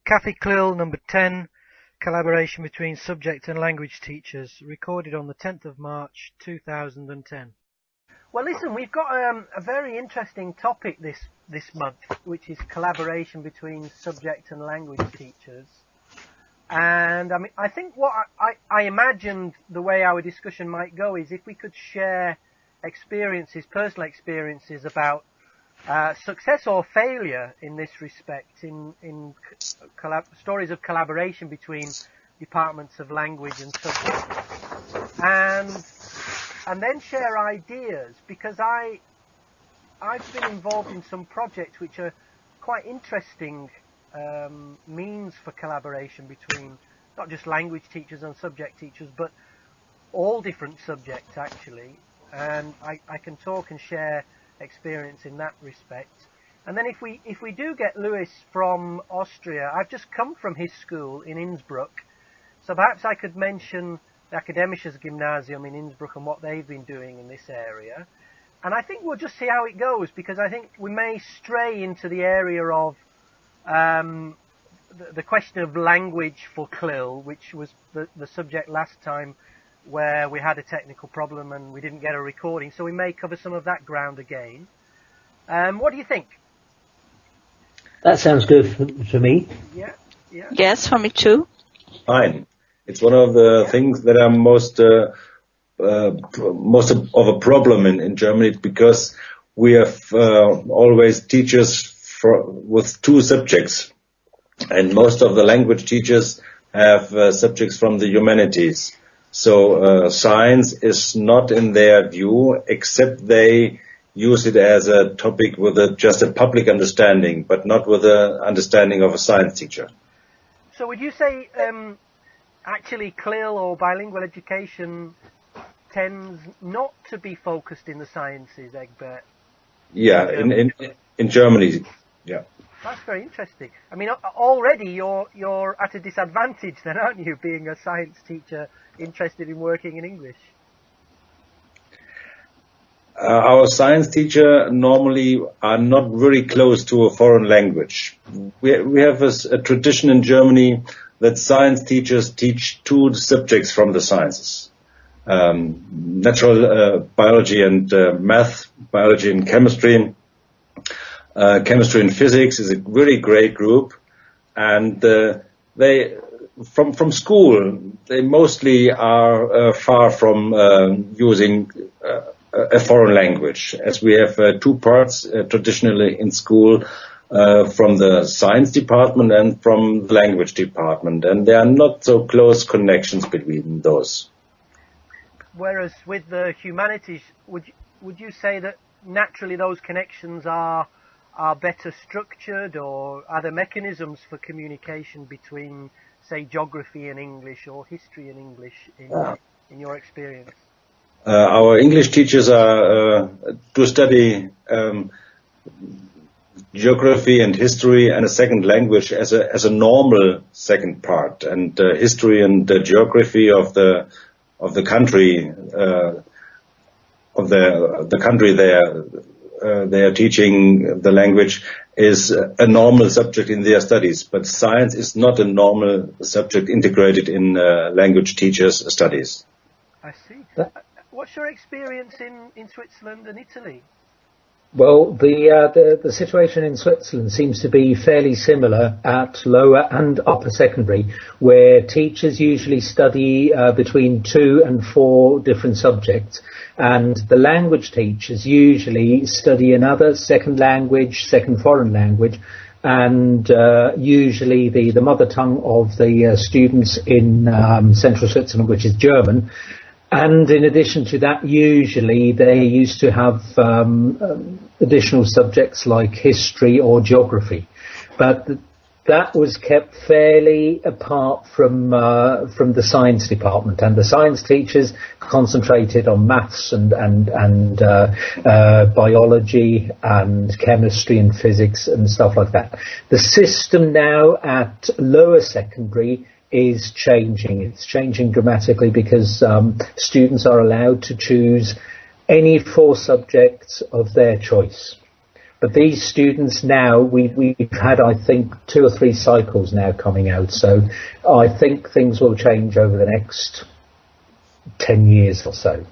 CLIL number 10, collaboration between subject and language teachers, recorded on the 10th of March 2010. Well, listen, we've got a very interesting topic this month, which is collaboration between subject and language teachers. And I think what I imagined the way our discussion might go is if we could share experiences, personal experiences about success or failure in this respect, in stories of collaboration between departments of language and subject, and then share ideas, because I've been involved in some projects which are quite interesting means for collaboration between not just language teachers and subject teachers, but all different subjects actually, and I can talk and share experience in that respect. And then if we do get Lewis from Austria, I've just come from his school in Innsbruck, so perhaps I could mention the Akademisches Gymnasium in Innsbruck and what they've been doing in this area. And I think we'll just see how it goes, because I think we may stray into the area of the question of language for CLIL, which was the subject last time, where we had a technical problem and we didn't get a recording, so we may cover some of that ground again. What do you think? That sounds good for me. Yeah. Yes, for me too. Fine. It's one of the things that are most of a problem in Germany, because we have always teachers with two subjects, and most of the language teachers have subjects from the humanities. So science is not in their view, except they use it as a topic with just a public understanding, but not with the understanding of a science teacher. So would you say actually CLIL or bilingual education tends not to be focused in the sciences, Egbert? Yeah, in Germany, yeah. That's very interesting. I mean, already you're at a disadvantage then, aren't you, being a science teacher interested in working in English? Our science teacher normally are not very close to a foreign language. We have a tradition in Germany that science teachers teach two subjects from the sciences. Natural biology and math, biology and chemistry. Chemistry and physics is a really great group, and they from school they mostly are far from using a foreign language, as we have two parts traditionally in school, from the science department and from the language department, and there are not so close connections between those. Whereas with the humanities, would you say that naturally those connections are better structured, or are there mechanisms for communication between, say, geography and English or history and English in your experience? Our English teachers are to study geography and history and a second language as a normal second part, and history and geography of the country the country they are teaching the language is a normal subject in their studies, but science is not a normal subject integrated in language teachers' studies. I see. What's your experience in Switzerland and Italy? Well, the situation in Switzerland seems to be fairly similar at lower and upper secondary, where teachers usually study between 2 and 4 different subjects, and the language teachers usually study another second language, second foreign language, and usually the mother tongue of the students in central Switzerland, which is German. And in addition to that, usually they used to have additional subjects like history or geography, but that was kept fairly apart from the science department, and the science teachers concentrated on maths and biology and chemistry and physics and stuff like that. The system now at lower secondary is changing. It's changing dramatically because students are allowed to choose any 4 subjects of their choice, But these students now, we've had, I think, 2 or 3 cycles now coming out. So I think things will change over the next 10 years or so.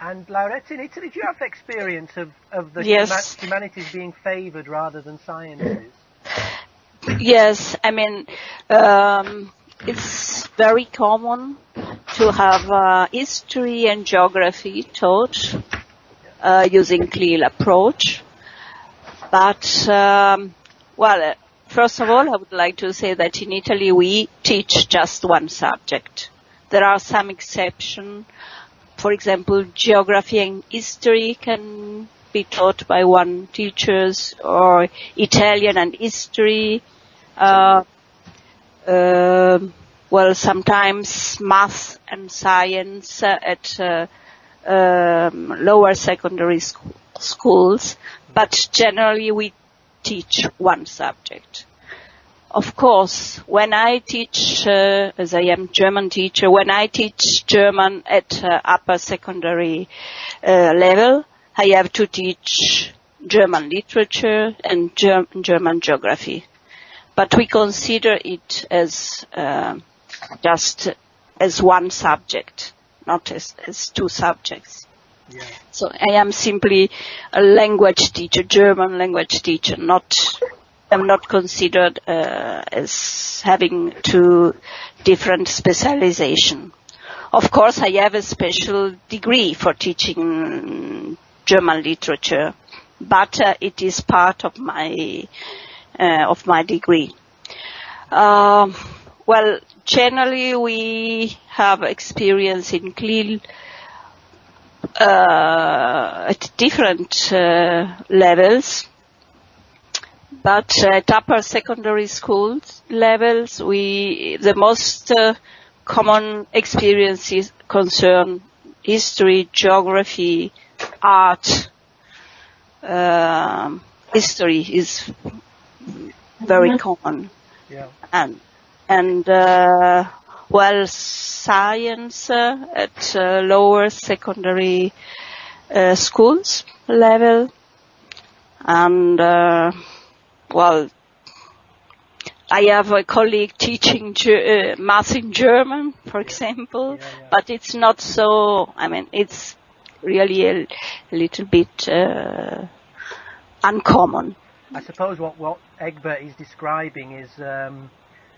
And Lauretta, in Italy, do you have experience of the Yes. humanities being favoured rather than sciences? Yes, I mean, it's very common to have history and geography taught using CLIL approach. But, first of all, I would like to say that in Italy we teach just one subject. There are some exceptions. For example, geography and history can be taught by one teachers, or Italian and history. Sometimes math and science at lower secondary schools, but generally we teach one subject. Of course, when I teach, as I am German teacher, when I teach German at upper secondary level, I have to teach German literature and German geography. But we consider it as just as one subject, not as 2 subjects. Yeah. So I am simply a language teacher, German language teacher, I'm not considered as having 2 different specialization. Of course, I have a special degree for teaching German literature, but it is part of my degree. Generally we have experience in CLIL at different levels. But at upper secondary schools levels, the most common experiences concern history, geography, art. History is very common, Yeah. and science at lower secondary schools level, and I have a colleague teaching math in German, for example, but it's not so, it's really a little bit uncommon. I suppose what Egbert is describing is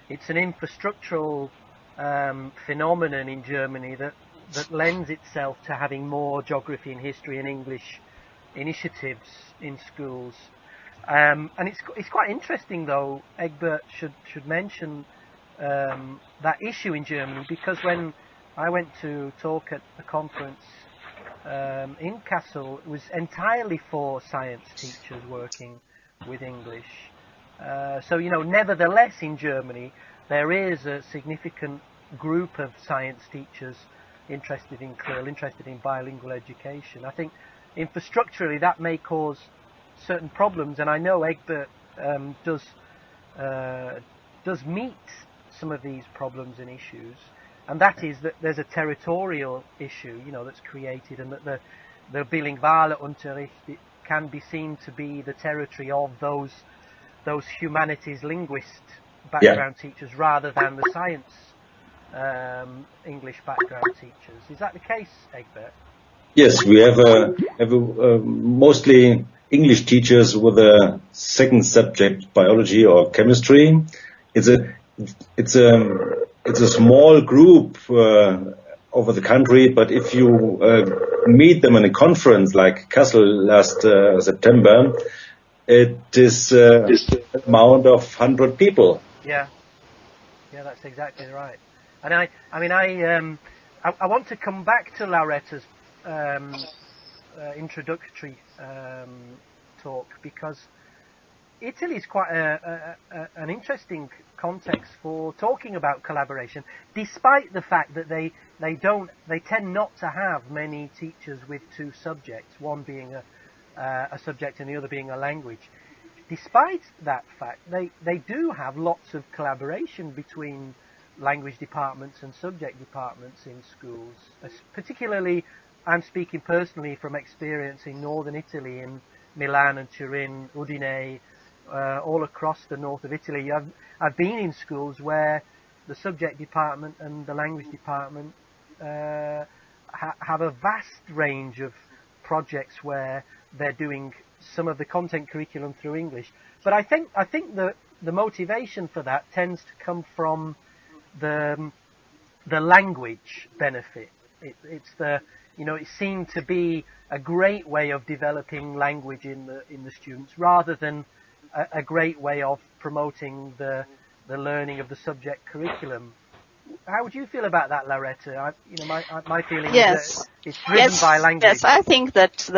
it's an infrastructural phenomenon in Germany that lends itself to having more geography and history and English initiatives in schools. And it's quite interesting, though. Egbert should mention that issue in Germany, because when I went to talk at a conference in Kassel, it was entirely for science teachers working with English. Nevertheless, in Germany there is a significant group of science teachers interested in CLIL, interested in bilingual education. I think infrastructurally that may cause certain problems, and I know Egbert does meet some of these problems and issues, and that is that there's a territorial issue, that's created, and that the bilinguale Unterricht can be seen to be the territory of those humanities linguist background teachers rather than the science English background teachers. Is that the case, Egbert? Yes, we have mostly English teachers with a second subject, biology or chemistry. It's a small group over the country, but if you meet them in a conference like Kassel last September, it is an amount of 100 people. Yeah, that's exactly right. And I want to come back to Lauretta's introductory talk, because Italy is quite an interesting context for talking about collaboration, despite the fact that they tend not to have many teachers with 2 subjects, one being a subject and the other being a language. Despite that fact, they do have lots of collaboration between language departments and subject departments in schools. Particularly, I'm speaking personally from experience in northern Italy, Milan and Turin, Udine, all across the north of Italy. I've been in schools where the subject department and the language department have a vast range of projects where they're doing some of the content curriculum through English. But I think the motivation for that tends to come from the language benefit. It's it seemed to be a great way of developing language in the students, rather than a great way of promoting the learning of the subject curriculum. How would you feel about that, Lauretta? My feeling is that it's driven by language. Yes, I think that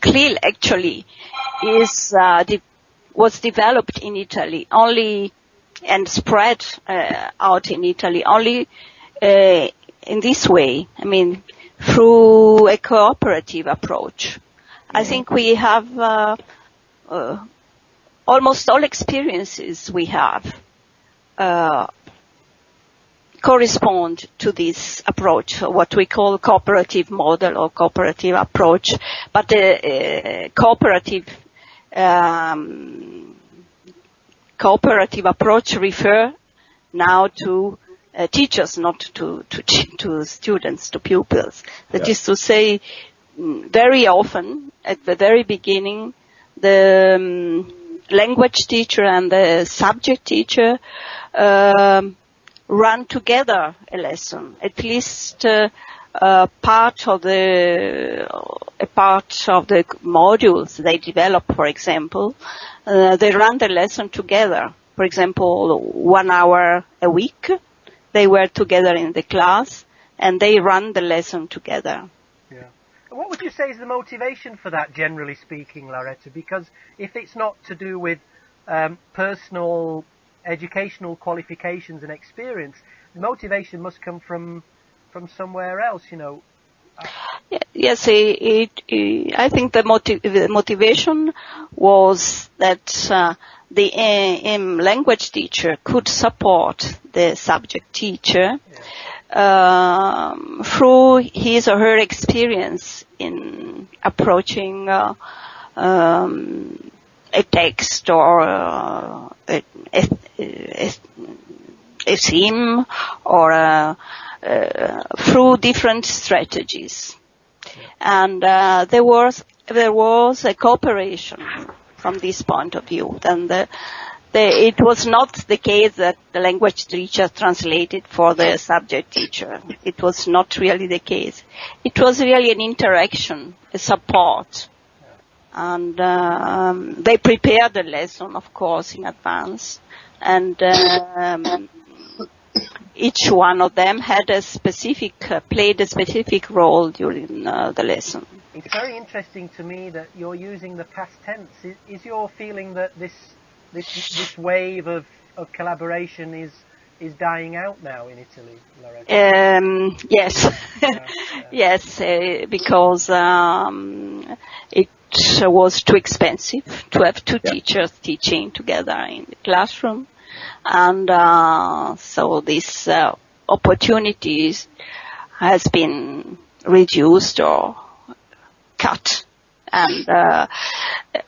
CLIL actually was developed in Italy only and spread out in Italy only in this way. I mean, through a cooperative approach. I think we have almost all experiences we have correspond to this approach, what we call cooperative model or cooperative approach. But the cooperative approach refer now to teachers, not to students, to pupils. That is to say, very often at the very beginning, the language teacher and the subject teacher run together a lesson, at least a part of the modules they develop. For example, they run the lesson together. For example, 1 hour a week, they were together in the class and they run the lesson together. Yeah. What would you say is the motivation for that, generally speaking, Lauretta? Because if it's not to do with personal educational qualifications and experience, the motivation must come from somewhere else, Yes, I think the motivation was that the language teacher could support the subject teacher through his or her experience in approaching a text or a theme, or through different strategies. And there was a cooperation from this point of view. And it was not the case that the language teacher translated for the subject teacher. It was not really the case. It was really an interaction, a support. And they prepared the lesson, of course, in advance. And each one of them had played a specific role during the lesson. It's very interesting to me that you're using the past tense. Is your feeling that this wave of collaboration is dying out now in Italy, Loretta? Yes. Yes, because it was too expensive to have two teachers teaching together in the classroom. And so this opportunities has been reduced or cut. And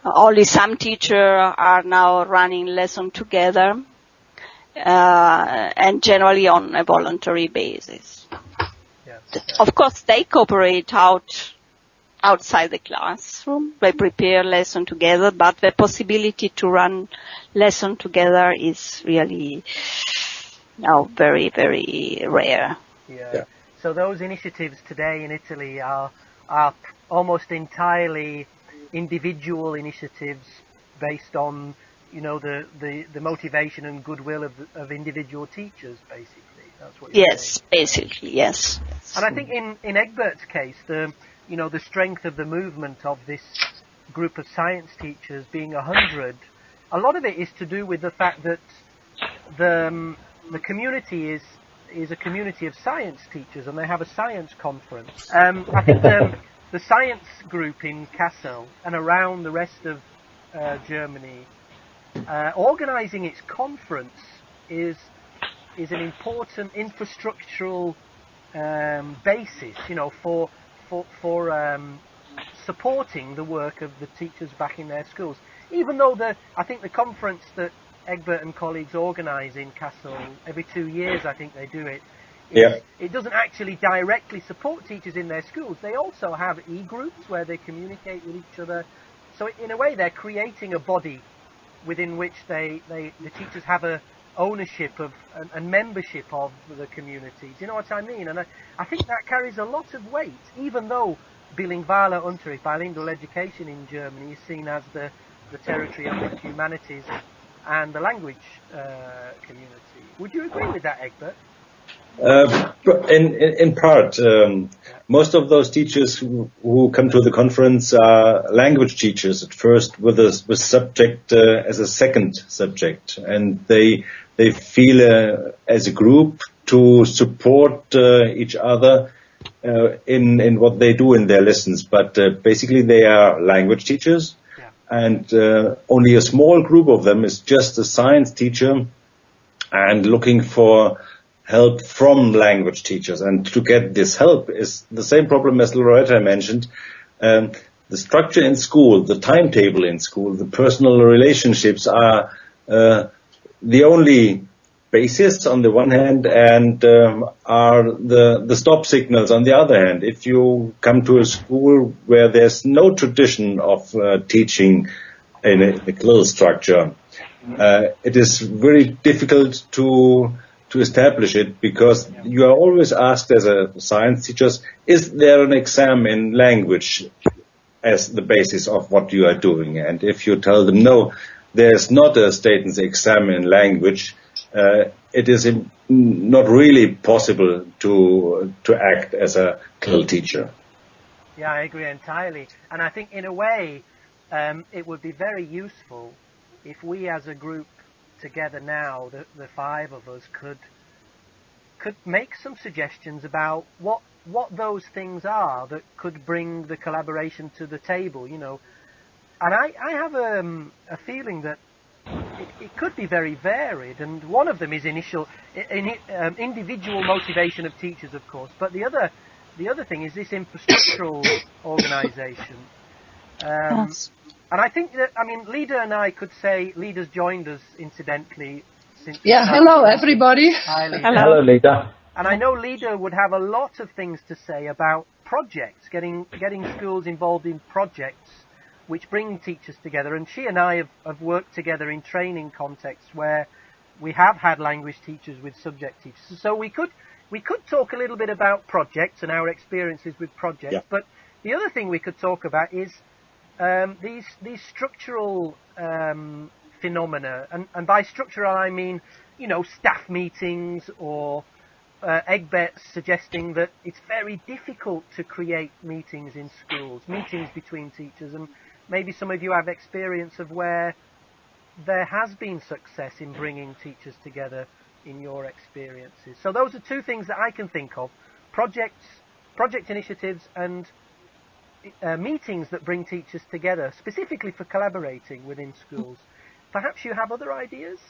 only some teachers are now running lesson together, and generally on a voluntary basis. Of course, they cooperate outside the classroom. They prepare lesson together, but the possibility to run lesson together is really now very, very rare. Yeah. So those initiatives today in Italy are almost entirely individual initiatives based on, the motivation and goodwill of individual teachers, basically. That's what you're saying. Basically, yes. And I think in Egbert's case, the strength of the movement of this group of science teachers being 100, a lot of it is to do with the fact that the community is a community of science teachers, and they have a science conference. I think the science group in Kassel and around the rest of Germany, organising its conference is an important infrastructural basis, for supporting the work of the teachers back in their schools. Even though I think the conference that Egbert and colleagues organise in Kassel, every 2 years I think they do it, it doesn't actually directly support teachers in their schools. They also have e-groups where they communicate with each other. So in a way they're creating a body within which the teachers have a ownership of and membership of the community. Do you know what I mean? And I think that carries a lot of weight, even though bilingualer Unterricht, bilingual education in Germany, is seen as the territory of the humanities and the language community. Would you agree with that, Egbert? In part, most of those teachers who come to the conference are language teachers at first, with subject as a second subject, and they feel as a group to support each other in what they do in their lessons. But basically, they are language teachers, and only a small group of them is just a science teacher and looking for help from language teachers. And to get this help is the same problem as Loretta mentioned. The structure in school, the timetable in school, the personal relationships are the only basis on the one hand, and are the stop signals on the other hand. If you come to a school where there's no tradition of teaching in a CLIL structure, it is very difficult to establish it, because you are always asked as a science teacher, is there an exam in language as the basis of what you are doing? And if you tell them no, there's not a state exam in language, it is not really possible to act as a CLIL teacher. Yeah, I agree entirely. And I think in a way it would be very useful if we as a group together now, the 5 of us, could make some suggestions about what those things are that could bring the collaboration to the table, you know. And I have a feeling that it could be very varied, and one of them is individual motivation of teachers, of course, but the other thing is this infrastructural organisation. Yes. And I think that, Lida and I could say, Lida's joined us incidentally. Hello everybody. Hi, Lida. Hello, Lida. And I know Lida would have a lot of things to say about projects, getting schools involved in projects which bring teachers together. And she and I have worked together in training contexts where we have had language teachers with subject teachers. So we could talk a little bit about projects and our experiences with projects. Yeah. But the other thing we could talk about is these structural phenomena, and by structural I mean, you know, staff meetings, or Egbert suggesting that it's very difficult to create meetings in schools, meetings between teachers, and maybe some of you have experience of where there has been success in bringing teachers together in your experiences. So those are 2 things that I can think of: project initiatives and meetings that bring teachers together, specifically for collaborating within schools. Perhaps you have other ideas?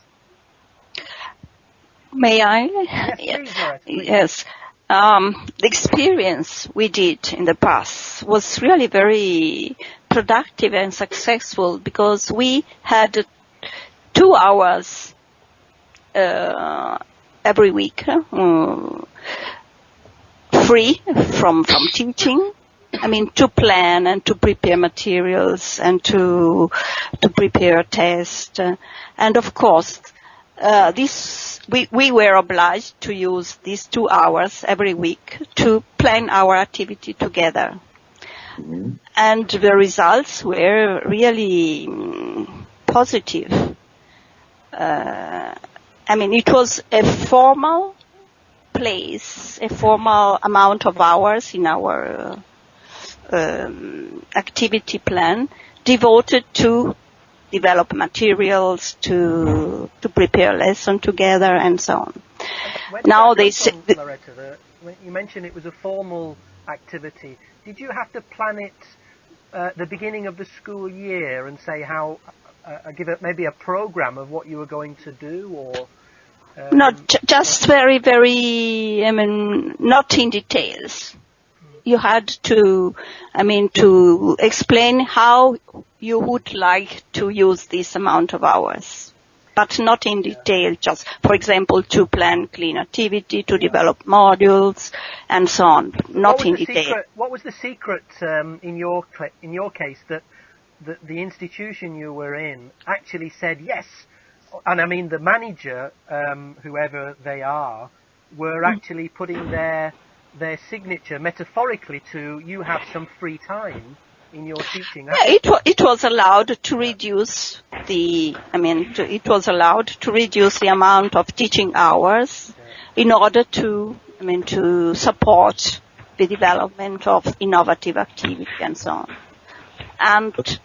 May I? Yes, please, Loretta, please. Yes. The experience we did in the past was really very productive and successful, because we had 2 hours every week free from teaching. To plan and to prepare materials and to prepare tests. And of course, we were obliged to use these 2 hours every week to plan our activity together. Mm-hmm. And the results were really positive. It was a formal place, a formal amount of hours in our activity plan devoted to develop materials, to prepare lesson together, and so on. Now they say, Loretta, you mentioned it was a formal activity. Did you have to plan it at the beginning of the school year and say how, give it maybe a program of what you were going to do, or? Not just very, very. Not in details. you had to, to explain how you would like to use this amount of hours, but not in detail, just, for example, to plan clean activity, to develop modules, and so on, not in detail. What was the secret in your case that the institution you were in actually said yes? And I mean, the manager, whoever they are, were actually putting their signature metaphorically to you have some free time in your teaching. Yeah, it was allowed to reduce it was allowed to reduce the amount of teaching hours in order to support the development of innovative activity and so on. And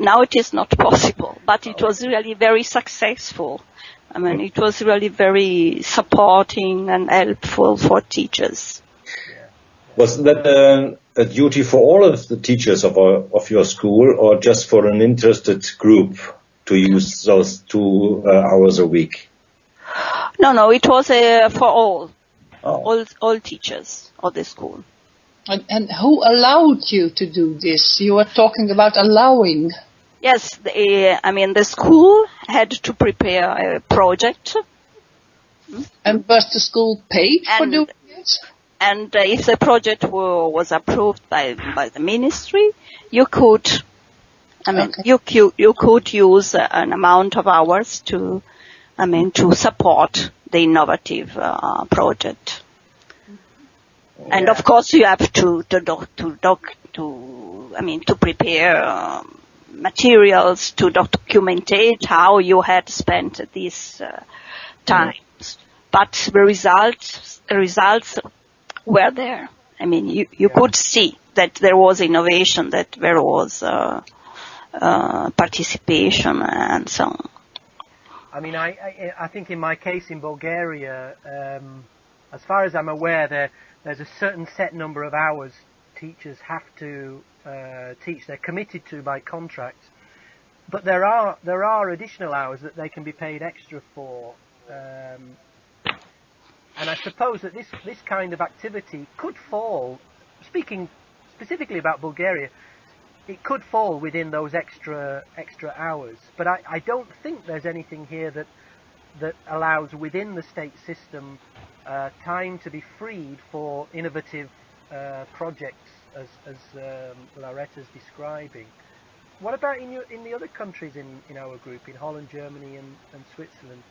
now it is not possible, but it was really very successful. It was really very supporting and helpful for teachers. Was that a duty for all of the teachers of your school, or just for an interested group to use those 2 hours a week? No, it was for all. All teachers of the school. And who allowed you to do this? You were talking about allowing. Yes, the school had to prepare a project. And was the school paid for doing it? And if the project was approved by the ministry, you could, you could use an amount of hours to support the innovative project. Yeah. And of course, you have to prepare materials to documentate how you had spent these times. But the results were there. You could see that there was innovation, that there was participation, and so on. I think in my case in Bulgaria, as far as I'm aware, there's a certain set number of hours teachers have to teach. They're committed to by contract, but there are additional hours that they can be paid extra for. And I suppose that this kind of activity could fall, speaking specifically about Bulgaria, it could fall within those extra hours. But I don't think there's anything here that allows within the state system time to be freed for innovative projects, as Loretta's describing. What about in the other countries in our group, in Holland, Germany, and Switzerland?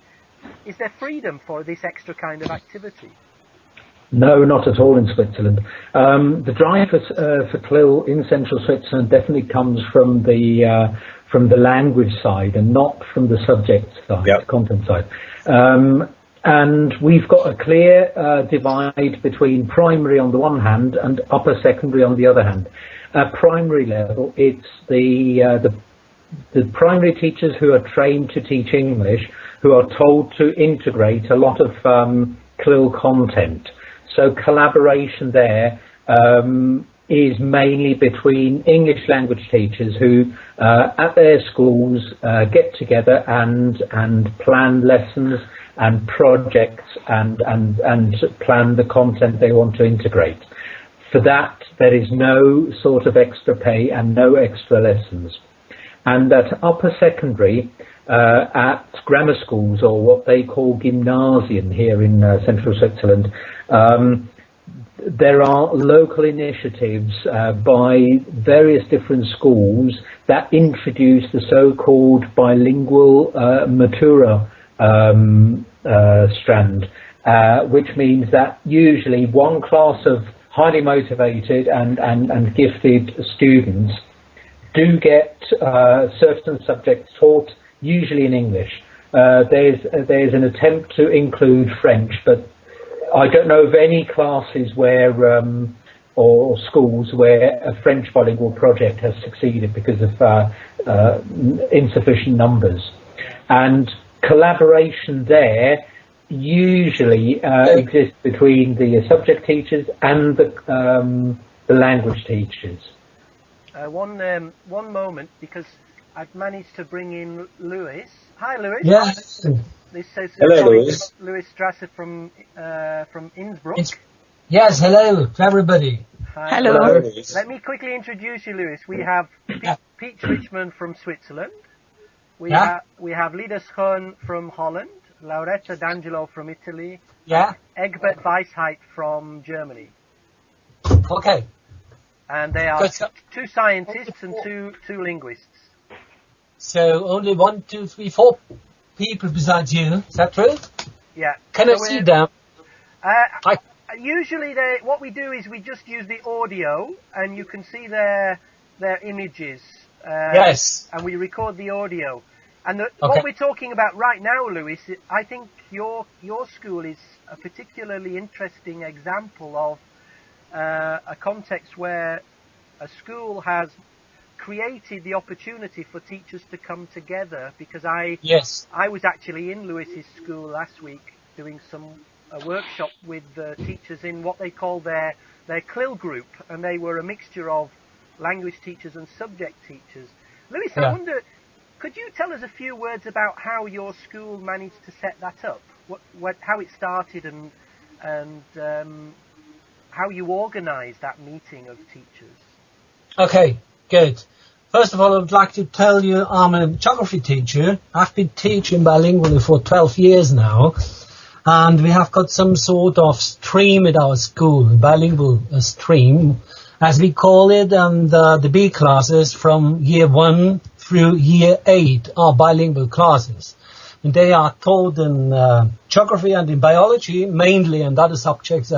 Is there freedom for this extra kind of activity? No, not at all in Switzerland. The drive for CLIL in central Switzerland definitely comes from the language side and not from the subject side, the content side. And we've got a clear divide between primary on the one hand and upper secondary on the other hand. At primary level, it's the primary teachers who are trained to teach English, who are told to integrate a lot of CLIL content. So collaboration there is mainly between English language teachers who at their schools get together and plan lessons and projects and plan the content they want to integrate. For that, there is no sort of extra pay and no extra lessons. And at upper secondary, at grammar schools, or what they call gymnasien here in central Switzerland, there are local initiatives by various different schools that introduce the so-called bilingual matura strand, which means that usually one class of highly motivated and gifted students do get certain subjects taught, usually in English. There's an attempt to include French, but I don't know of any classes where or schools where a French bilingual project has succeeded because of insufficient numbers. And collaboration there usually exists between the subject teachers and the language teachers. One moment, because I've managed to bring in Louis. Hi, Louis. Yes. This says hello, Louis. Louis Strasser from Innsbruck. Yes, hello to everybody. Hi. Hello. Let me quickly introduce you, Lewis. We have Pete Richmond from Switzerland. We have Lida Schoen from Holland. Lauretta D'Angelo from Italy. Yeah. Egbert Weisheit from Germany. Okay. And they are two scientists and two linguists. So only 1, 2, 3, 4 people besides you. Is that true? Yeah. Can I see them? Usually, what we do is we just use the audio, and you can see their images. Yes. And we record the audio. And what we're talking about right now, Lewis, I think your school is a particularly interesting example of a context where a school has created the opportunity for teachers to come together. Because I was actually in Lewis's school last week doing a workshop with the teachers in what they call their CLIL group, and they were a mixture of language teachers and subject teachers. Lewis, I wonder, could you tell us a few words about how your school managed to set that up? How it started and how you organised that meeting of teachers? Okay, good. First of all, I would like to tell you I'm a geography teacher. I've been teaching bilingually for 12 years now. And we have got some sort of stream at our school, bilingual stream, as we call it, and the B classes from year 1 through year 8 are bilingual classes. And they are taught in geography and in biology mainly, and other subjects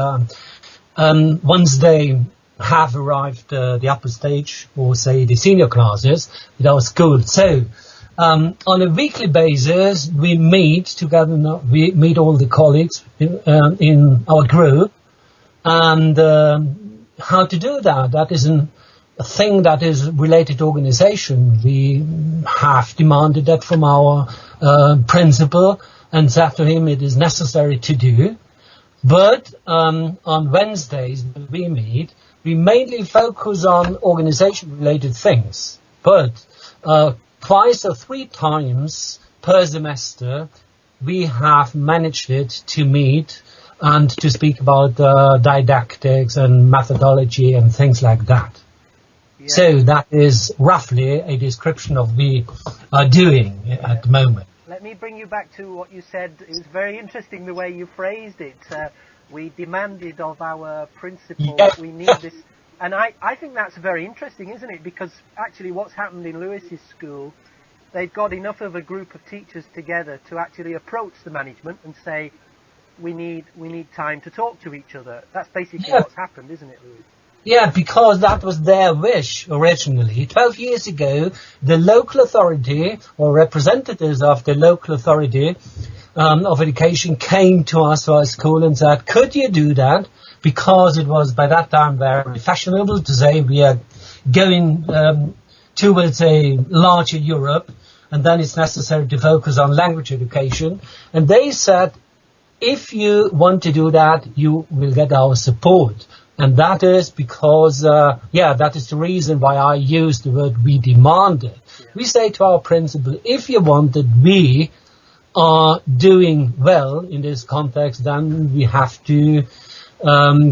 once they have arrived the upper stage, or say the senior classes at our school. So on a weekly basis, we meet together. We meet all the colleagues in our group, and how to do that? That is a thing that is related to organization. We have demanded that from our principal, and said to him it is necessary to do. But on Wednesdays we meet. We mainly focus on organization-related things, but twice or 3 times per semester, we have managed it to meet and to speak about didactics and methodology and things like that. Yeah. So that is roughly a description of what we are doing at the moment. Let me bring you back to what you said. It was very interesting the way you phrased it. We demanded of our principal that we need this. And I think that's very interesting, isn't it? Because actually what's happened in Lewis's school, they've got enough of a group of teachers together to actually approach the management and say, we need time to talk to each other. That's basically what's happened, isn't it, Lewis? Yeah, because that was their wish originally. 12 years ago, the local authority or representatives of the local authority of education came to us to our school and said, could you do that? Because it was by that time very fashionable to say we are going towards a larger Europe, and then it's necessary to focus on language education. And they said, if you want to do that, you will get our support. And that is because, that is the reason why I use the word we demanded. Yeah. We say to our principal, if you want that we are doing well in this context, then we have to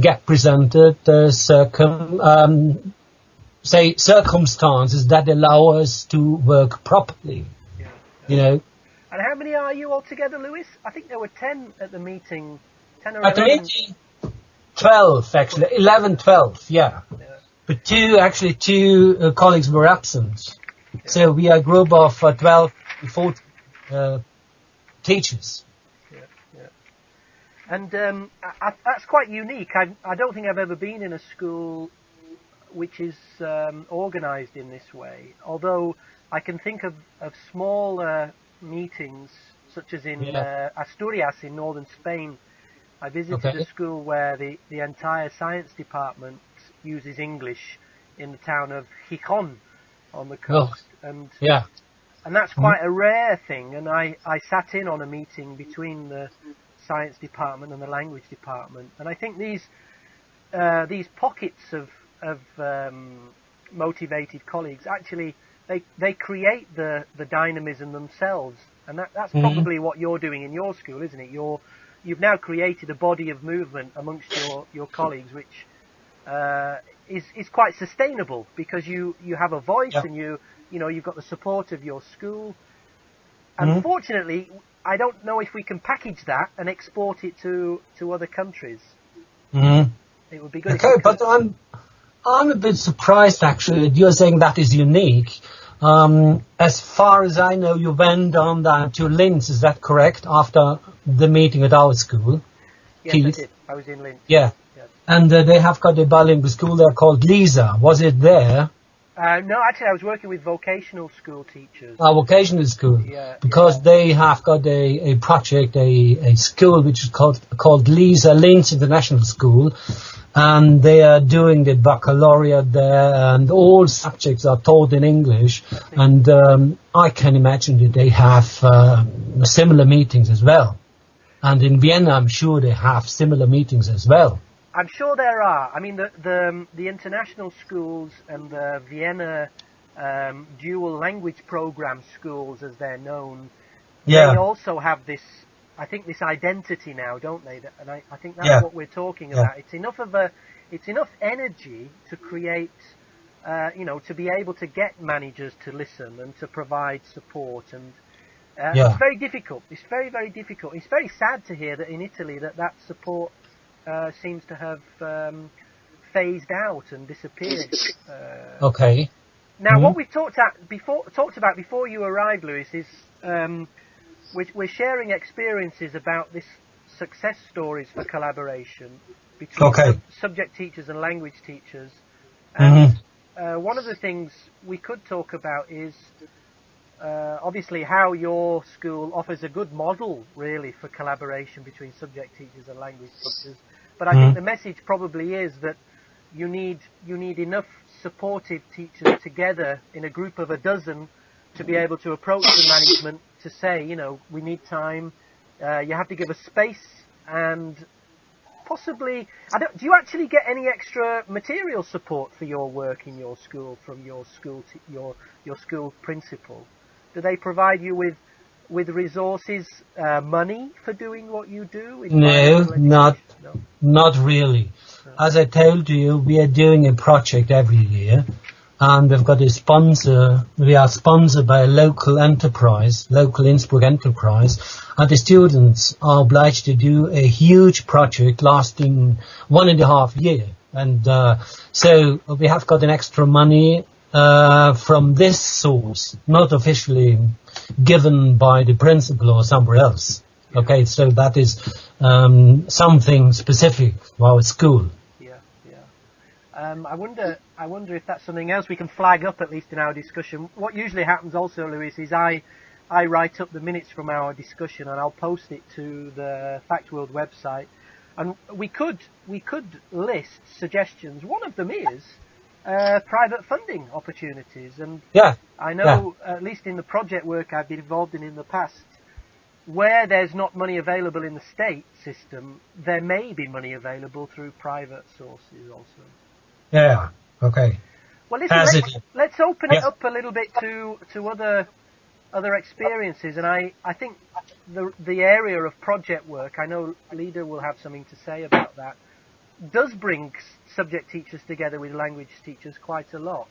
get presented circumstances that allow us to work properly. Yeah. You know. And how many are you altogether, Lewis? I think there were 10 at the meeting. 10 or 11. At the meeting, 12 actually, 11, 12, yeah. But two colleagues were absent. Yeah. So we are a group of 12 to 14 teachers. And that's quite unique. I don't think I've ever been in a school which is organised in this way. Although I can think of smaller meetings, such as in Asturias in northern Spain. I visited a school where the entire science department uses English in the town of Gijón on the coast. And that's quite a rare thing. And I sat in on a meeting between the science department and the language department, and I think these pockets of motivated colleagues actually they create the dynamism themselves, and that's probably what you're doing in your school, isn't it? You've now created a body of movement amongst your colleagues, which is quite sustainable because you have a voice Yeah. and you've got the support of your school. Mhm. Unfortunately, I don't know if we can package that and export it to other countries. Mhm. It would be good. Okay, if we but could. I'm a bit surprised actually that you're saying that is unique. As far as I know, you went on down to Linz, is that correct? After the meeting at our school, Yes, Keith? I did. I was in Linz. Yeah, Yes. and they have got a bilingual school there called Lisa. Was it there? No, actually, I was working with vocational school teachers. Our vocational school, Yeah, because they have got a project, a school which is called Lisa Linz International School, and they are doing the baccalaureate there, and all subjects are taught in English, and I can imagine that they have similar meetings as well. And in Vienna, I'm sure they have similar meetings as well. I'm sure there are. I mean, the international schools and the Vienna dual language program schools, as they're known, Yeah. they also have this. I think this identity now, don't they? And I think that's Yeah. what we're talking Yeah. about. It's enough energy to create, to be able to get managers to listen and to provide support. And Yeah. it's very difficult. It's very, very difficult. It's very sad to hear that in Italy that support seems to have phased out and disappeared. Okay. Now, Mhm. what we talked about before you arrived, Lewis, is we're sharing experiences about this success stories for collaboration between Okay. subject teachers and language teachers. Mhm. And one of the things we could talk about is obviously how your school offers a good model, really, for collaboration between subject teachers and language teachers. But I think the message probably is that you need enough supportive teachers together in a group of a dozen to be able to approach the management to say, we need time. You have to give us space, and possibly, do you actually get any extra material support for your work in your school from your school your school principal? Do they provide you with resources, money for doing what you do? In No, bilingual education? No. not really. As I told you, we are doing a project every year, and we've got a sponsor. We are sponsored by a local Innsbruck enterprise, and the students are obliged to do a huge project lasting 1.5 years. And so we have got an extra money from this source, not officially given by the principal or somewhere else. Okay, so that is something specific for our school. Yeah. I wonder if that's something else we can flag up, at least in our discussion. What usually happens also, Lewis, is I write up the minutes from our discussion and I'll post it to the Fact World website. And we could list suggestions. One of them is private funding opportunities. And Yeah. I know, at least in the project work I've been involved in the past, where there's not money available in the state system, there may be money available through private sources also. Yeah. Okay. Well, listen, let's open it up a little bit to other experiences, and I think the area of project work, I know Lida will have something to say about that, does bring subject teachers together with language teachers quite a lot.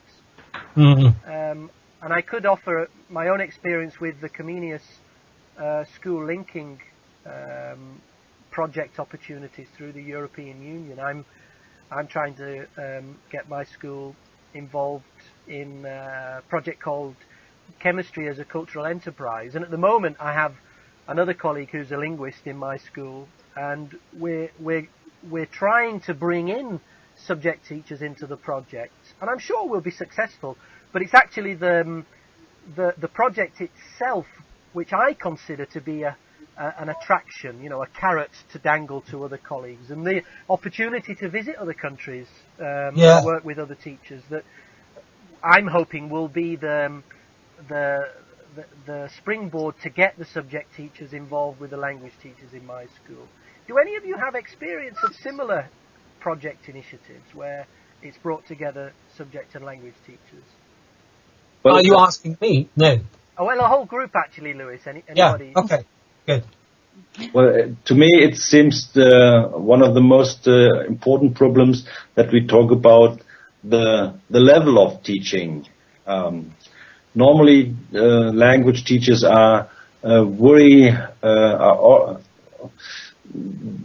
Mm-hmm. And I could offer my own experience with the Comenius school linking project opportunities through the European Union. I'm trying to get my school involved in a project called Chemistry as a Cultural Enterprise, and at the moment I have another colleague who's a linguist in my school, and we're trying to bring in subject teachers into the project, and I'm sure we'll be successful. But it's actually the project itself which I consider to be an attraction, a carrot to dangle to other colleagues, and the opportunity to visit other countries and work with other teachers, that I'm hoping will be the springboard to get the subject teachers involved with the language teachers in my school. Do any of you have experience of similar project initiatives where it's brought together subject and language teachers? Well, are you asking me? No. Oh, well, a whole group actually, Lewis. Anybody? Yeah, okay, good. Well, to me, it seems one of the most important problems that we talk about the level of teaching. Normally, language teachers are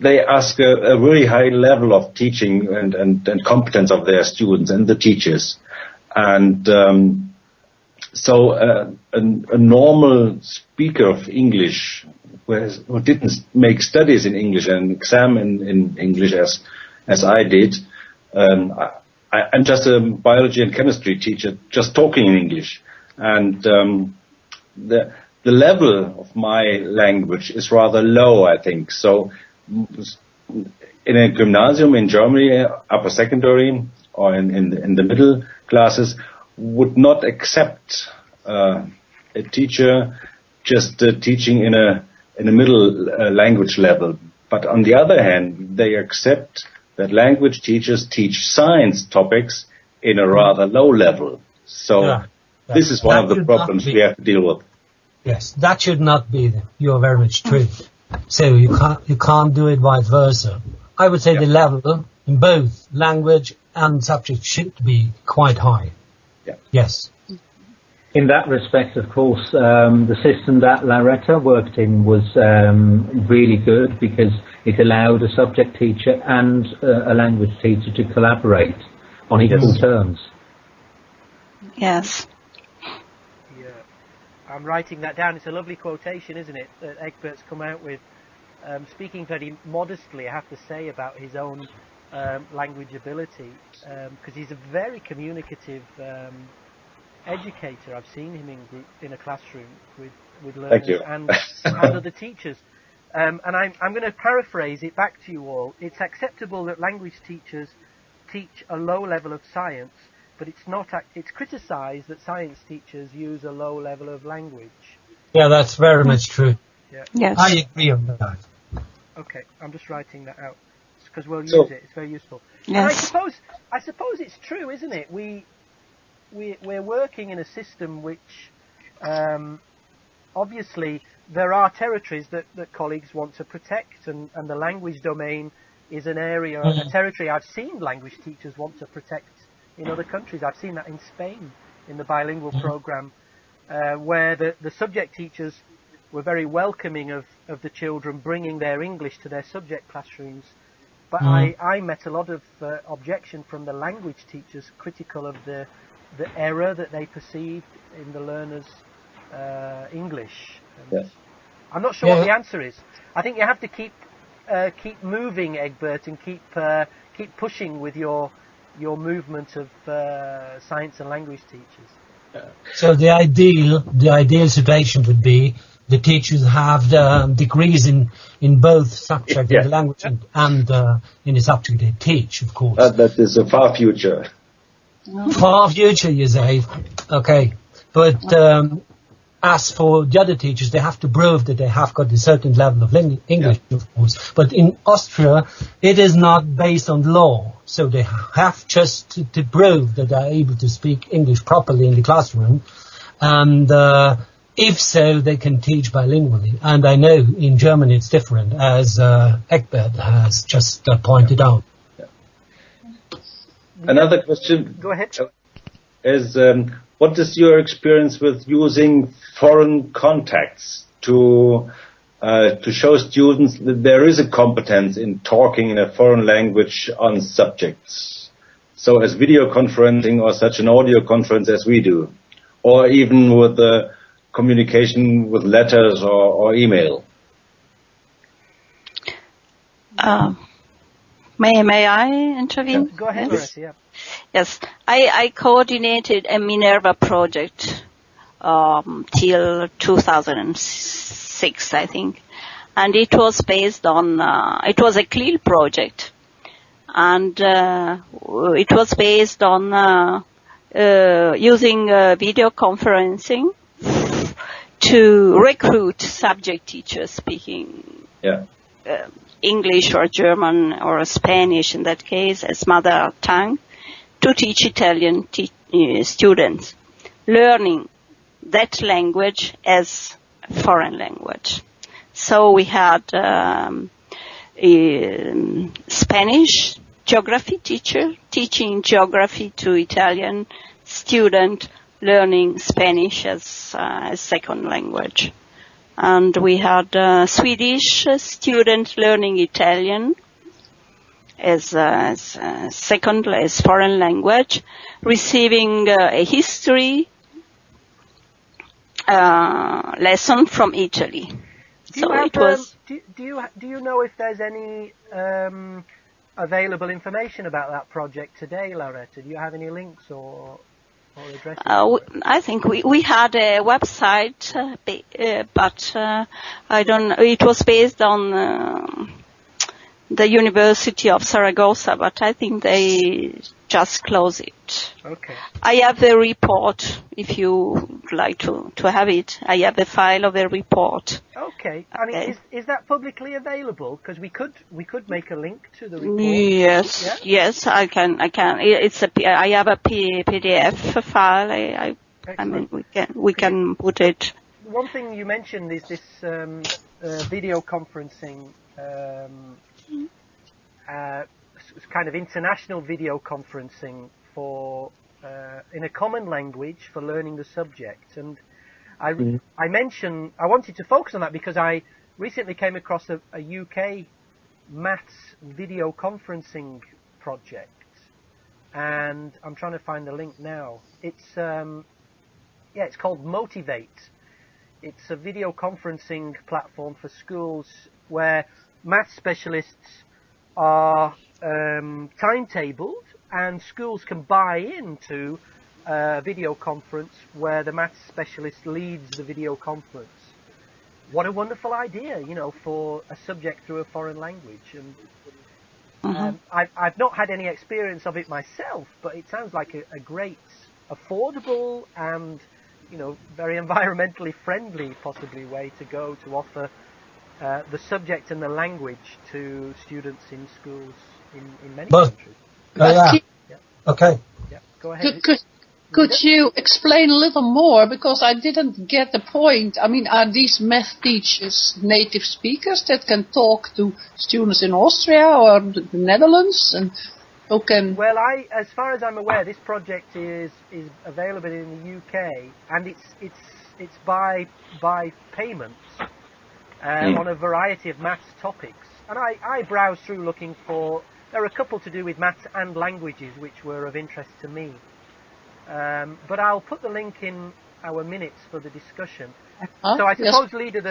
they ask a very high level of teaching and competence of their students and the teachers. And so a normal speaker of English who didn't make studies in English and exam in English as I did, I'm just a biology and chemistry teacher, just talking in English. And the level of my language is rather low, I think. So in a gymnasium in Germany, upper secondary or in the middle classes, would not accept a teacher just teaching in a middle language level. But on the other hand, they accept that language teachers teach science topics in a rather low level. So this is one of the problems we have to deal with. Yes, that should not be. You're very much true. So you can't do it vice versa. I would say the level in both language and subject should be quite high. Yeah. Yes. In that respect, of course, the system that Loretta worked in was really good because it allowed a subject teacher and a language teacher to collaborate on equal terms. Yes. Yeah. I'm writing that down. It's a lovely quotation, isn't it, that Egbert's come out with, speaking very modestly, I have to say, about his own language ability, because he's a very communicative educator. I've seen him in a classroom with learners and other teachers. And I'm going to paraphrase it back to you all. It's acceptable that language teachers teach a low level of science, but it's criticised that science teachers use a low level of language. Yeah, that's very much true. Yeah. Yes. I agree on that. Okay, I'm just writing that out because we'll use it. It's very useful. Yes. And I suppose it's true, isn't it? We're working in a system which, obviously, there are territories that colleagues want to protect, and the language domain is an area, a territory I've seen language teachers want to protect in other countries. I've seen that in Spain, in the bilingual program, where the subject teachers were very welcoming of the children bringing their English to their subject classrooms. But I met a lot of objection from the language teachers, critical of the error that they perceived in the learners' English. And I'm not sure what the answer is. I think you have to keep moving, Egbert, and keep pushing with your movement of science and language teachers. So the ideal situation would be the teachers have degrees in both subjects, in the language and in the subject they teach, of course. That is a far future. Far future, you say. Okay. But as for the other teachers, they have to prove that they have got a certain level of English, of course. But in Austria, it is not based on law. So they have just to prove that they're able to speak English properly in the classroom. And if so, they can teach bilingually. And I know in Germany it's different, as Egbert has just pointed out. Another question. Go ahead. Is what is your experience with using foreign contacts to show students that there is a competence in talking in a foreign language on subjects? So as video conferencing or such an audio conference as we do, or even with the communication with letters or email. May I intervene? Go ahead, Yes. Loretta, Yes, I coordinated a Minerva project till 2006, I think, and it was based on it was a CLIL project, and it was based on using video conferencing to recruit subject teachers speaking English or German or Spanish in that case as mother tongue, to teach Italian students, learning that language as foreign language. So we had Spanish geography teacher, teaching geography to Italian student learning Spanish as a second language. And we had a Swedish student learning Italian as foreign language, receiving a history lesson from Italy. Do you know if there's any available information about that project today, Lauretta? Do you have any links or addresses? I think we had a website, but I don't know. It was based on the University of Saragossa, but I think they just closed it. Okay. I have the report, if you would like to have it. I have the file of the report. Okay. I mean, is that publicly available? Because we could make a link to the report. Yes, yeah? Yes, I can. I have a PDF file. I mean, we can put it. One thing you mentioned is this video conferencing. Kind of international video conferencing for in a common language for learning the subject, and I wanted to focus on that because I recently came across a UK maths video conferencing project, and I'm trying to find the link now. It's it's called Motivate. It's a video conferencing platform for schools where maths specialists are timetabled, and schools can buy into a video conference where the maths specialist leads the video conference. What a wonderful idea, for a subject through a foreign language. And I've not had any experience of it myself, but it sounds like a great, affordable and, very environmentally friendly, possibly, way to go to offer the subject and the language to students in schools in many countries. Okay. Yeah, go ahead. Could you explain a little more, because I didn't get the point. I mean, are these math teachers native speakers that can talk to students in Austria or the Netherlands, and who can? Well, as far as I'm aware, this project is available in the UK, and it's by payments on a variety of maths topics. And I browsed through looking for. There are a couple to do with maths and languages which were of interest to me. But I'll put the link in our minutes for the discussion. So I suppose, Lida,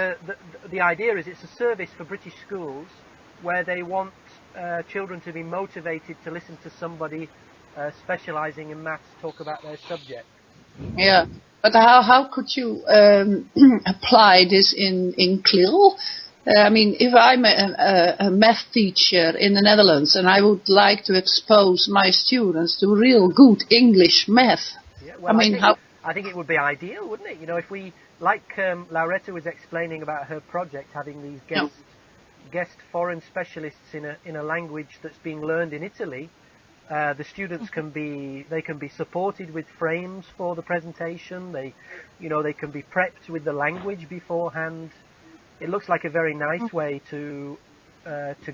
the idea is it's a service for British schools where they want children to be motivated to listen to somebody specialising in maths talk about their subject. Yeah, but how could you apply this in CLIL? I mean, if I'm a math teacher in the Netherlands and I would like to expose my students to real good English math, yeah, well, I think it would be ideal, wouldn't it? If we, like Lauretta was explaining about her project, having these guest foreign specialists in a language that's being learned in Italy, the students can be supported with frames for the presentation. They can be prepped with the language beforehand. It looks like a very nice way to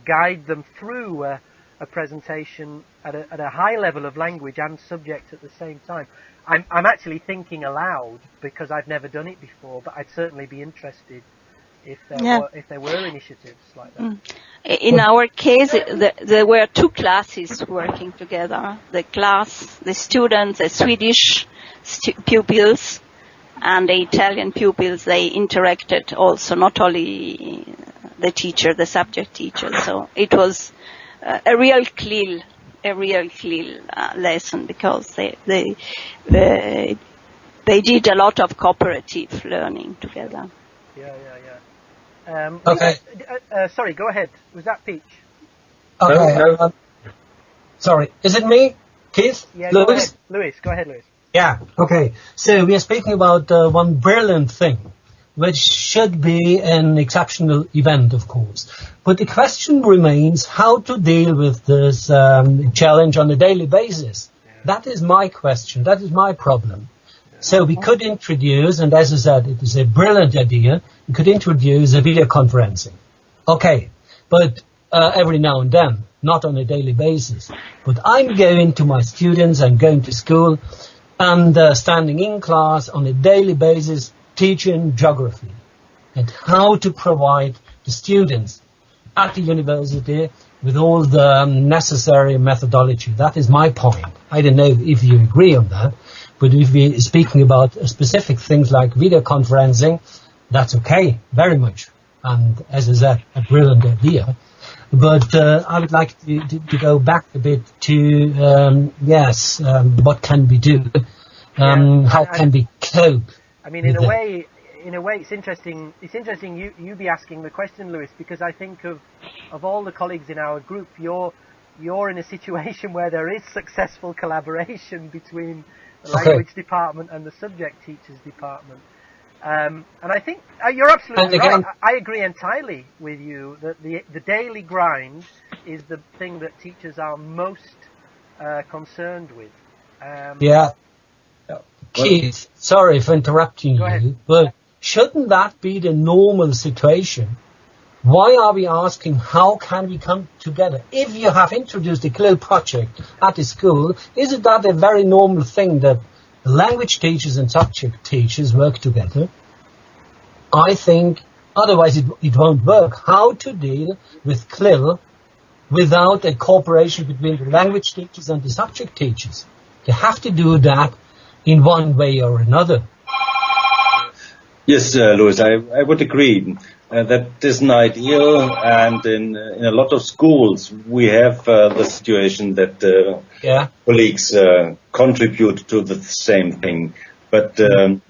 guide them through a presentation at a high level of language and subject at the same time. I'm actually thinking aloud because I've never done it before, but I'd certainly be interested if there were initiatives like that. In our case, there were two classes working together. The students, the Swedish pupils, and the Italian pupils, they interacted also, not only the subject teacher. So it was a real CLIL lesson, because they did a lot of cooperative learning together. Yeah. Okay. Sorry, go ahead. Was that Peach? Okay. No. Sorry, is it me, Keith? Yeah, Lewis? Go ahead, Lewis. Yeah, okay. So we are speaking about one brilliant thing, which should be an exceptional event, of course. But the question remains how to deal with this challenge on a daily basis. Yeah. That is my question. That is my problem. Yeah. So we could introduce, and as I said, it is a brilliant idea, we could introduce a video conferencing. Okay, but every now and then not on a daily basis. But I'm going to my students, I'm going to school, and standing in class on a daily basis, teaching geography and how to provide the students at the university with all the necessary methodology. That is my point. I don't know if you agree on that, but if we're speaking about specific things like video conferencing, that's okay, very much. And as I said, a brilliant idea. But I would like to go back a bit to, what can we do? How can we cope? I mean, in a way, it's interesting. It's interesting you be asking the question, Lewis, because I think of all the colleagues in our group, you're in a situation where there is successful collaboration between the language department and the subject teachers department. And I think you're absolutely right. I agree entirely with you that the daily grind is the thing that teachers are most concerned with. Keith, sorry for interrupting you, but shouldn't that be the normal situation? Why are we asking how can we come together? If you have introduced the CLIL project at the school, isn't that a very normal thing that language teachers and subject teachers work together? I think otherwise it won't work. How to deal with CLIL without a cooperation between the language teachers and the subject teachers? You have to do that in one way or another. Yes, Louis, I would agree that isn't ideal, and in a lot of schools we have the situation that colleagues contribute to the same thing, but the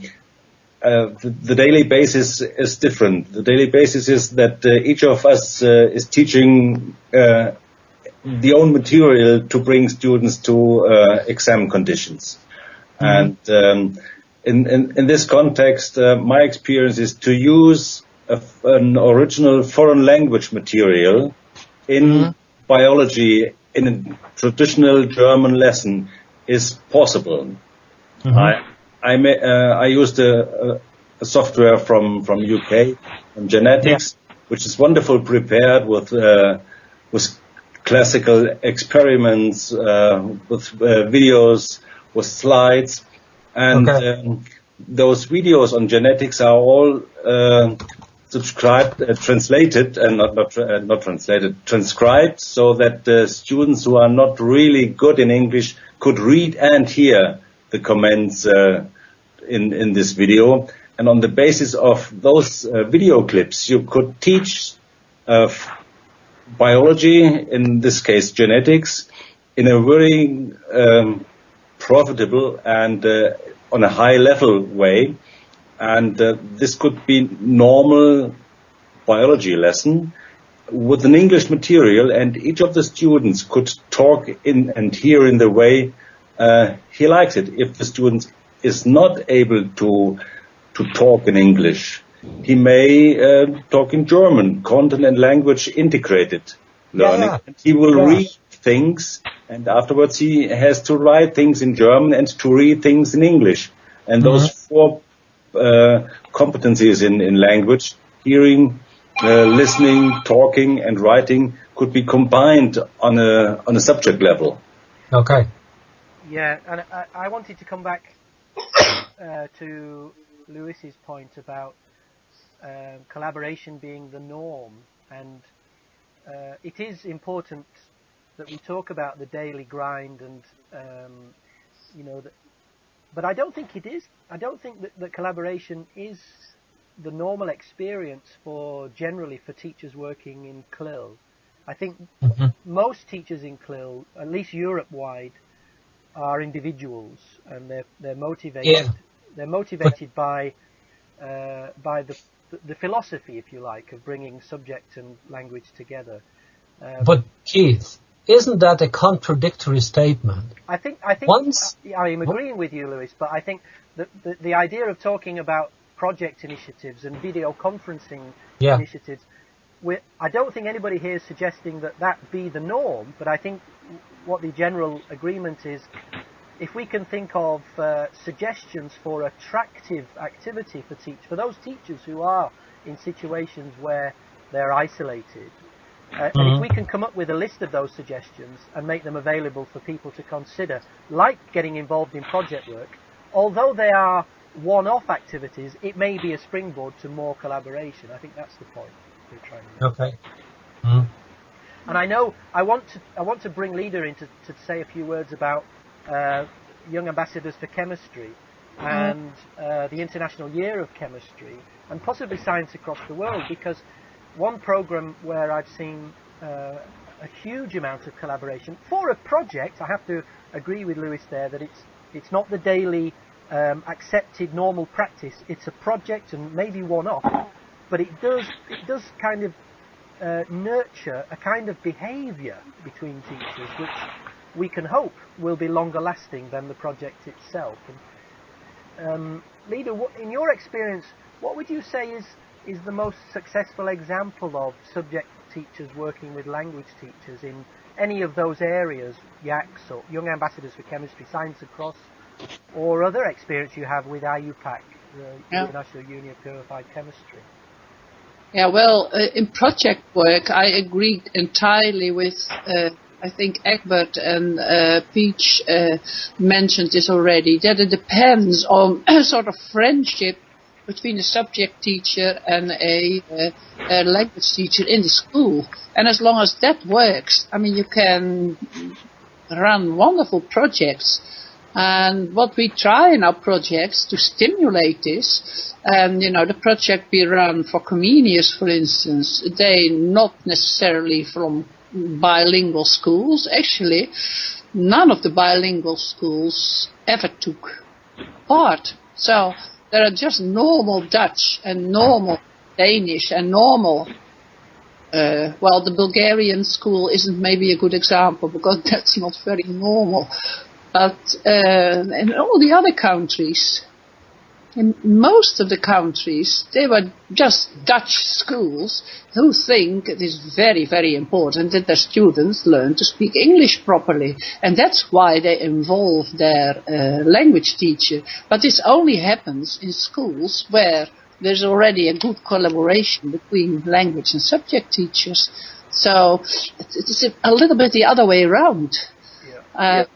daily basis is different. The daily basis is that each of us is teaching the own material to bring students to exam conditions. And in this context, my experience is to use an original foreign language material in biology in a traditional German lesson is possible. I used a software from UK, from genetics, which is wonderful prepared with classical experiments, with videos, with slides, and those videos on genetics are all translated, and not translated, transcribed, so that students who are not really good in English could read and hear the comments in this video. And on the basis of those video clips, you could teach biology, in this case genetics, in a very profitable and on a high level way. And this could be normal biology lesson with an English material, and each of the students could talk in and hear in the way he likes it. If the student is not able to talk in English, he may talk in German, content and language integrated learning. And he will read things, and afterwards he has to write things in German and to read things in English. And those four competencies in language, hearing, listening, talking and writing, could be combined on a subject level. Okay. Yeah, and I wanted to come back to Lewis's point about collaboration being the norm, and it is important that we talk about the daily grind, and but I don't think it is. I don't think that collaboration is the normal experience generally for teachers working in CLIL. I think most teachers in CLIL, at least Europe-wide, are individuals, and they're motivated. Yeah. They're motivated by the philosophy, if you like, of bringing subject and language together. But Keith, isn't that a contradictory statement? I think I'm agreeing with you, Lewis, but I think that the idea of talking about project initiatives and video conferencing initiatives, I don't think anybody here is suggesting that be the norm, but I think what the general agreement is, if we can think of suggestions for attractive activity for those teachers who are in situations where they're isolated, And if we can come up with a list of those suggestions and make them available for people to consider, like getting involved in project work, although they are one-off activities, it may be a springboard to more collaboration. I think that's the point we're trying to make. Okay. Mm. And I know I want to bring Lida in to say a few words about Young Ambassadors for Chemistry and the International Year of Chemistry and possibly science across the world, because one program where I've seen a huge amount of collaboration for a project, I have to agree with Lewis there that it's not the daily accepted normal practice. It's a project and maybe one-off, but it does kind of nurture a kind of behaviour between teachers, which we can hope will be longer lasting than the project itself. And Lida, in your experience, what would you say is the most successful example of subject teachers working with language teachers in any of those areas, YACS or Young Ambassadors for Chemistry, Science Across, or other experience you have with IUPAC, the International Union of Purified Chemistry? Yeah, well, in project work, I agree entirely with, I think Egbert and Peach mentioned this already, that it depends on a sort of friendship between a subject teacher and a language teacher in the school. And as long as that works, I mean, you can run wonderful projects. And what we try in our projects to stimulate this, and the project we run for Comenius, for instance, they not necessarily from bilingual schools. Actually, none of the bilingual schools ever took part. So there are just normal Dutch and normal Danish and normal. Well, the Bulgarian school isn't maybe a good example because that's not very normal. But in all the other countries, in most of the countries, they were just Dutch schools who think it is very, very important that their students learn to speak English properly. And that's why they involve their language teacher. But this only happens in schools where there's already a good collaboration between language and subject teachers. So it's a little bit the other way around. Yeah.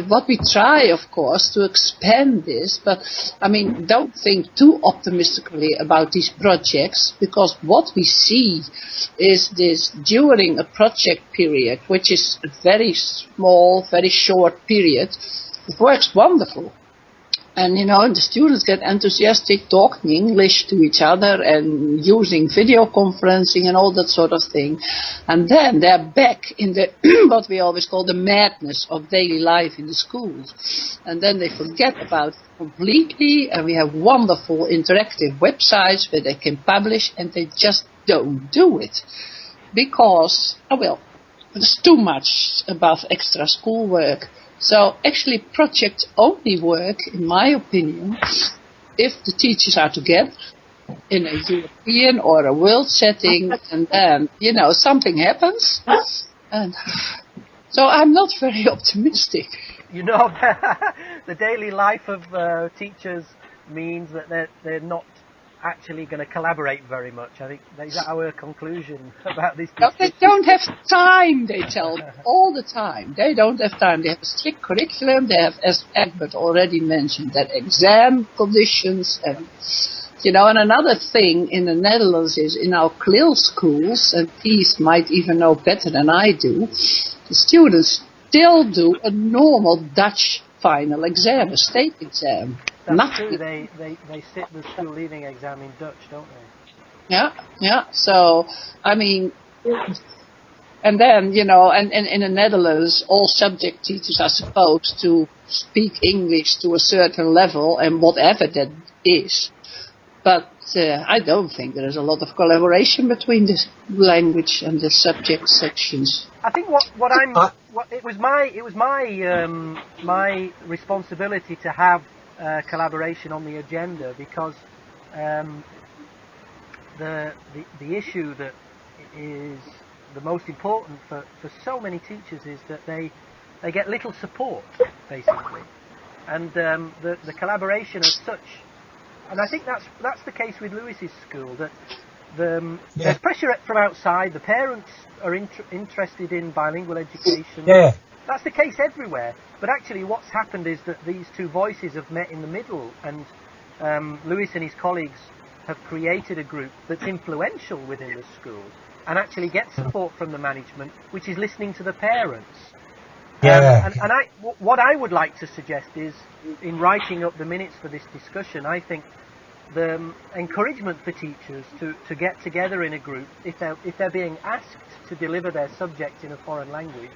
What we try, of course, to expand this, but I mean, don't think too optimistically about these projects, because what we see is this during a project period, which is a very small, very short period, it works wonderful. And, the students get enthusiastic talking English to each other and using video conferencing and all that sort of thing. And then they're back in the what we always call the madness of daily life in the schools. And then they forget about it completely, and we have wonderful interactive websites where they can publish, and they just don't do it. Because, there's too much above extra schoolwork. So actually projects only work, in my opinion, if the teachers are together in a European or a world setting, and then, something happens. And so I'm not very optimistic. The daily life of teachers means that they're not actually going to collaborate very much. I think that's our conclusion about this. No, they don't have time, they tell me, all the time. They don't have time. They have a strict curriculum. They have, as Egbert already mentioned, that exam conditions. And, and another thing in the Netherlands is in our CLIL schools, and Peace might even know better than I do, the students still do a normal Dutch final exam, a state exam. That's true. They sit the school leaving exam in Dutch, don't they? Yeah. So, I mean, and then, and in the Netherlands, all subject teachers are supposed to speak English to a certain level, and whatever that is. But I don't think there is a lot of collaboration between the language and the subject sections. I think it was my responsibility to have collaboration on the agenda, because the issue that is the most important for so many teachers is that they get little support, basically, and the collaboration as such. And I think that's the case with Lewis's school, that There's pressure from outside. The parents are interested in bilingual education. Yeah. That's the case everywhere. But actually what's happened is that these two voices have met in the middle, and Lewis and his colleagues have created a group that's influential within the school and actually gets support from the management, which is listening to the parents. What I would like to suggest is, in writing up the minutes for this discussion, I think the encouragement for teachers to get together in a group, if they're being asked to deliver their subject in a foreign language,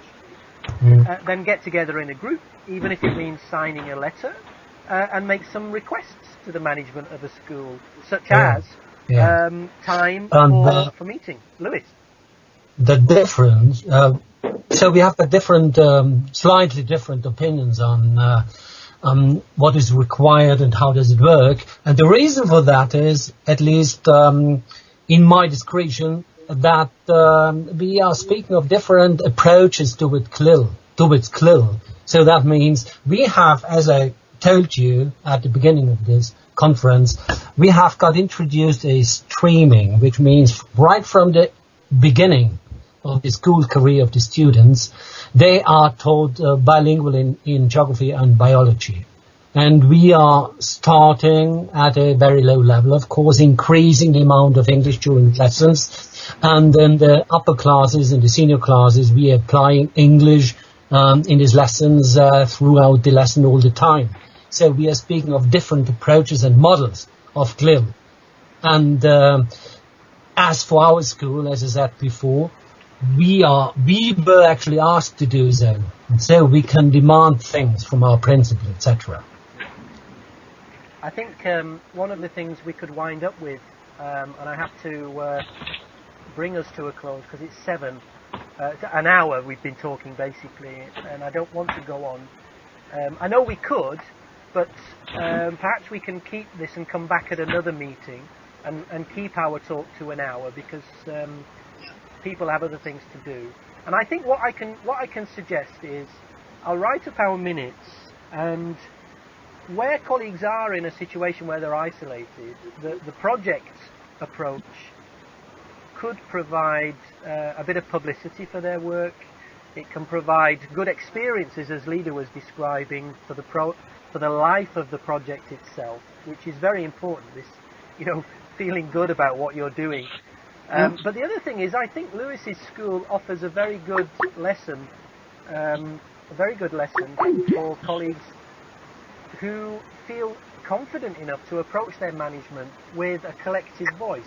then get together in a group, even if it means signing a letter, and make some requests to the management of a school, such as time for meeting. Lewis? The difference, so we have the different, slightly different opinions on what is required and how does it work. And the reason for that is, at least in my discretion, that we are speaking of different approaches towards CLIL. So that means we have, as I told you at the beginning of this conference, we have got introduced a streaming, which means right from the beginning of the school career of the students, they are taught bilingual in geography and biology. And we are starting at a very low level, of course, increasing the amount of English during lessons. And then the upper classes and the senior classes, we are applying English in these lessons throughout the lesson all the time. So we are speaking of different approaches and models of CLIL. And as for our school, as I said before, we were actually asked to do so. And so we can demand things from our principal, etc. I think one of the things we could wind up with, and I have to bring us to a close because it's 7, an hour we've been talking basically, and I don't want to go on. I know we could, but perhaps we can keep this and come back at another meeting and keep our talk to an hour, because people have other things to do. And I think what I can suggest is I'll write up our minutes, and where colleagues are in a situation where they're isolated, the project approach could provide a bit of publicity for their work. It can provide good experiences, as Lida was describing, for the life of the project itself, which is very important. This, feeling good about what you're doing. But the other thing is, I think Lewis's school offers a very good lesson, for colleagues who feel confident enough to approach their management with a collective voice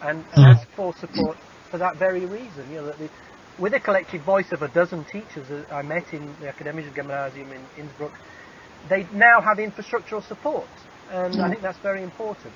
and ask for support for that very reason. With a collective voice of a dozen teachers that I met in the Akademische Gymnasium in Innsbruck, they now have infrastructural support, and I think that's very important.